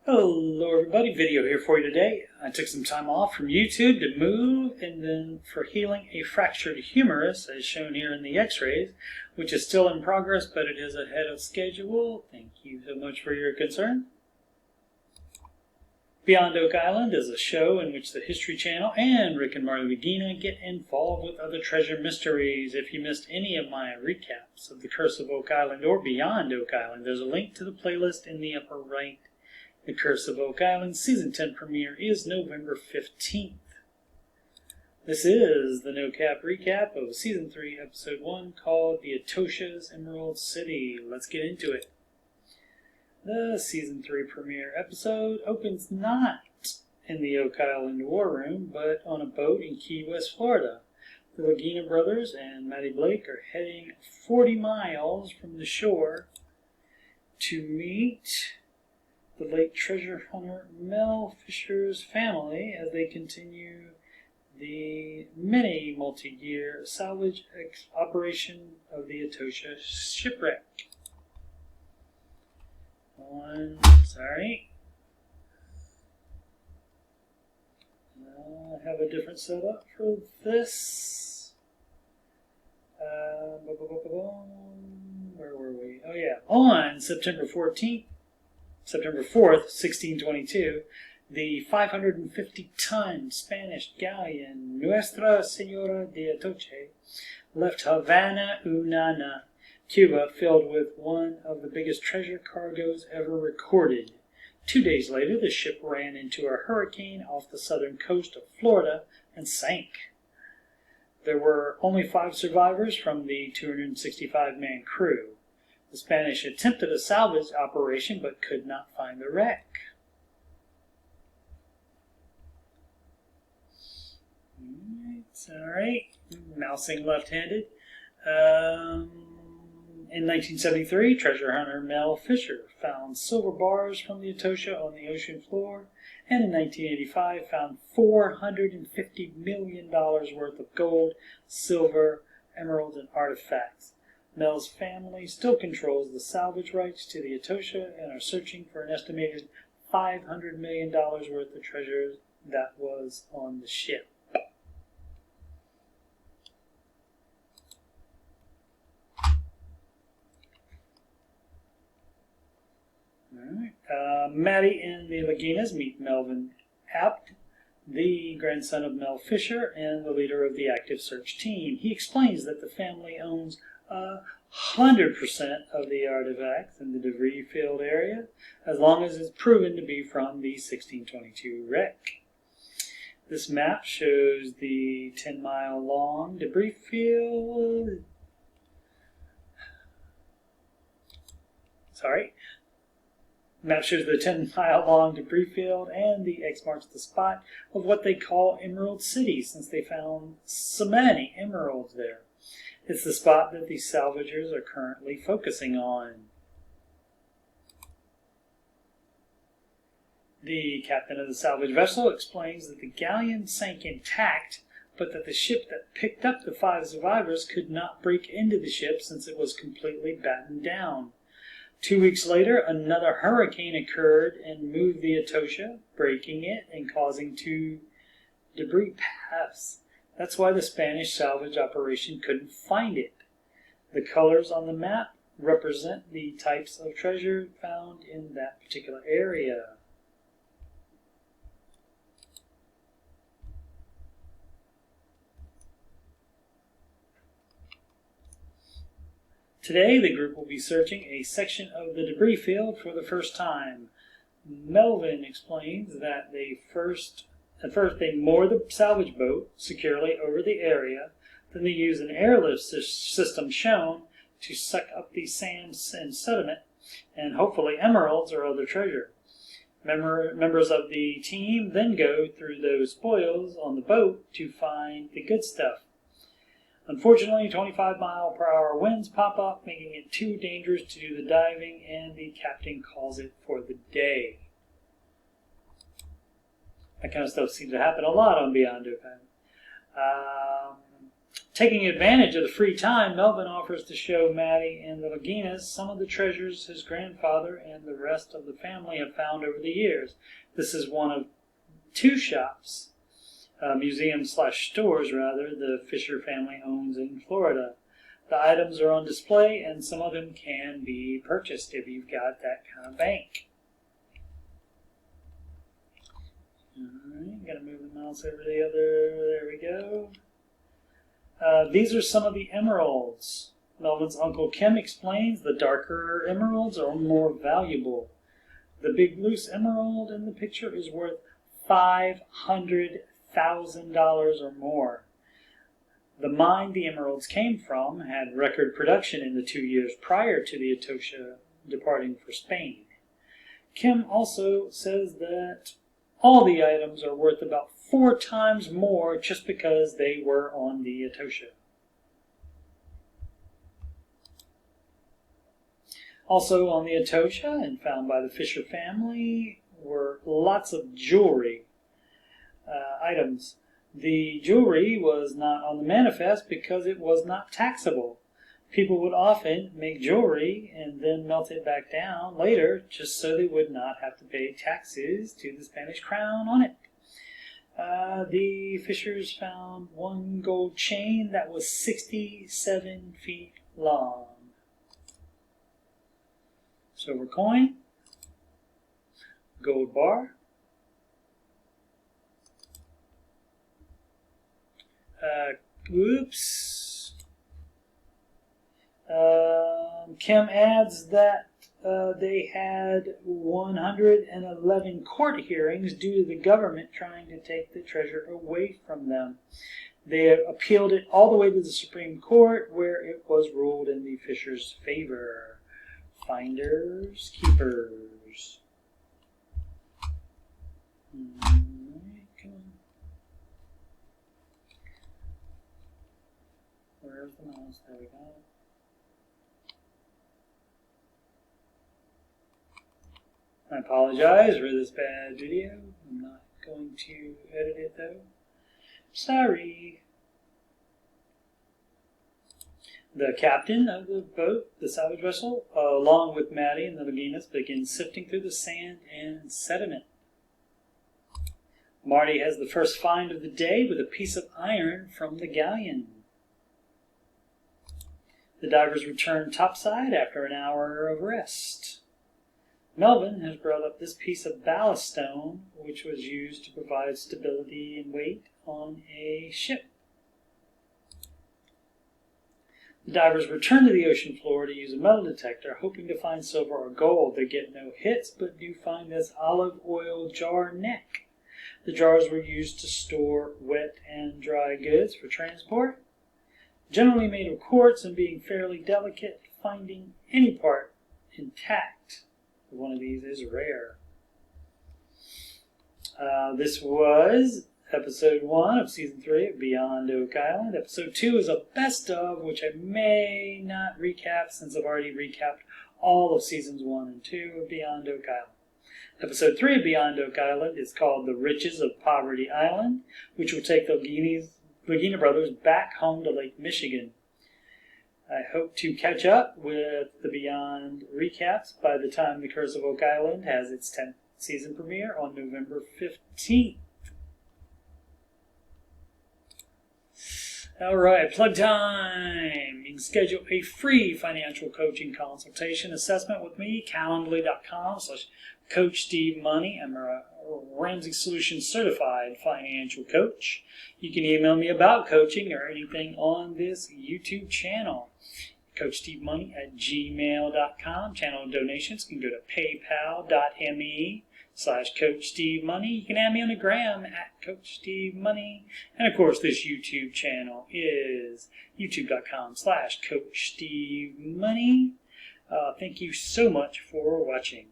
Hello everybody, video here for you today. I took some time off from YouTube to move and then for healing a fractured humerus as shown here in the x-rays, which is still in progress but it is ahead of schedule. Thank you so much for your concern. Beyond Oak Island is a show in which the History Channel and Rick and Marty Regina get involved with other treasure mysteries. If you missed any of my recaps of The Curse of Oak Island or Beyond Oak Island, there's a link to the playlist in the upper right. The Curse of Oak Island Season 10 premiere is November 15th. This is the no-cap recap of Season 3, Episode 1, called The Atocha's Emerald City. Let's get into it. The Season 3 premiere episode opens not in the Oak Island War Room, but on a boat in Key West, Florida. The Lagina brothers and Maddie Blake are heading 40 miles from the shore to meet the late treasure hunter Mel Fisher's family as they continue the many multi-year salvage operation of the Atocha shipwreck. I have a different setup for this. Where were we? Oh yeah, on September 4th, 1622, the 550-ton Spanish galleon Nuestra Señora de Atocha left Havana, Cuba, filled with one of the biggest treasure cargoes ever recorded. 2 days later, the ship ran into a hurricane off the southern coast of Florida and sank. There were only 5 survivors from the 265-man crew. The Spanish attempted a salvage operation but could not find the wreck. Alright, mousing left-handed. In 1973, treasure hunter Mel Fisher found silver bars from the Atocha on the ocean floor, and in 1985 found $450 million worth of gold, silver, emeralds, and artifacts. Mel's family still controls the salvage rights to the Atocha and are searching for an estimated $500 million worth of treasure that was on the ship. Maddie and the Laginas meet Melvin Apt, the grandson of Mel Fisher and the leader of the active search team. He explains that the family owns 100% of the artifacts in the debris field area, as long as it's proven to be from the 1622 wreck. This map shows the 10-mile-long debris field. Map shows the 10-mile-long debris field, and the X marks the spot of what they call Emerald City, since they found so many emeralds there. It's the spot that the salvagers are currently focusing on. The captain of the salvage vessel explains that the galleon sank intact, but that the ship that picked up the 5 survivors could not break into the ship since it was completely battened down. 2 weeks later, another hurricane occurred and moved the Atocha, breaking it and causing 2 debris paths. That's why the Spanish salvage operation couldn't find it. The colors on the map represent the types of treasure found in that particular area. Today, the group will be searching a section of the debris field for the first time. Melvin explains that at first they moor the salvage boat securely over the area, then they use an airlift system shown to suck up the sand and sediment, and hopefully emeralds or other treasure. Members of the team then go through those spoils on the boat to find the good stuff. Unfortunately, 25-mile-per-hour winds pop up, making it too dangerous to do the diving, and the captain calls it for the day. That kind of stuff seems to happen a lot on Beyond Oak Island. Taking advantage of the free time, Melvin offers to show Maddie and the Laginas some of the treasures his grandfather and the rest of the family have found over the years. This is one of two shops, museums/stores rather, the Fisher family owns in Florida. The items are on display, and some of them can be purchased if you've got that kind of bank. Alright, gotta move the mouse over the other, there we go. These are some of the emeralds. Melvin's Uncle Kim explains the darker emeralds are more valuable. The big loose emerald in the picture is worth $500,000 or more. The mine the emeralds came from had record production in the 2 years prior to the Atocha departing for Spain. Kim also says that all the items are worth about 4 times more just because they were on the Atocha. Also on the Atocha and found by the Fisher family were lots of jewelry items. The jewelry was not on the manifest because it was not taxable. People would often make jewelry and then melt it back down later just so they would not have to pay taxes to the Spanish crown on it. The Fishers found one gold chain that was 67 feet long. Silver coin, gold bar, Kim adds that they had 111 court hearings due to the government trying to take the treasure away from them. They appealed it all the way to the Supreme Court, where it was ruled in the Fishers' favor. Finders, keepers. Where's the mouse? There we go. I apologize for this bad video. I'm not going to edit it though. Sorry. The captain of the boat, the salvage vessel, along with Maddie and the Laginas, begins sifting through the sand and sediment. Marty has the first find of the day with a piece of iron from the galleon. The divers return topside after an hour of rest. Melvin has brought up this piece of ballast stone, which was used to provide stability and weight on a ship. The divers return to the ocean floor to use a metal detector, hoping to find silver or gold. They get no hits, but do find this olive oil jar neck. The jars were used to store wet and dry goods for transport. Generally made of quartz and being fairly delicate, finding any part intact of one of these is rare. This was Episode 1 of Season 3 of Beyond Oak Island. Episode 2 is a best of, which I may not recap since I've already recapped all of Seasons 1 and 2 of Beyond Oak Island. Episode 3 of Beyond Oak Island is called The Riches of Poverty Island, which will take the Lagina brothers back home to Lake Michigan. I hope to catch up with the Beyond recaps by the time The Curse of Oak Island has its 10th season premiere on November 15th. Alright, plug time! You can schedule a free financial coaching consultation assessment with me, calendly.com/Coach Steve Money. I'm a Ramsey Solutions certified financial coach. You can email me about coaching or anything on this YouTube channel. CoachSteveMoney@gmail.com. Channel donations can go to paypal.me/CoachSteveMoney. You can add me on the gram @CoachSteveMoney. And of course, this YouTube channel is youtube.com/CoachSteveMoney. Thank you so much for watching.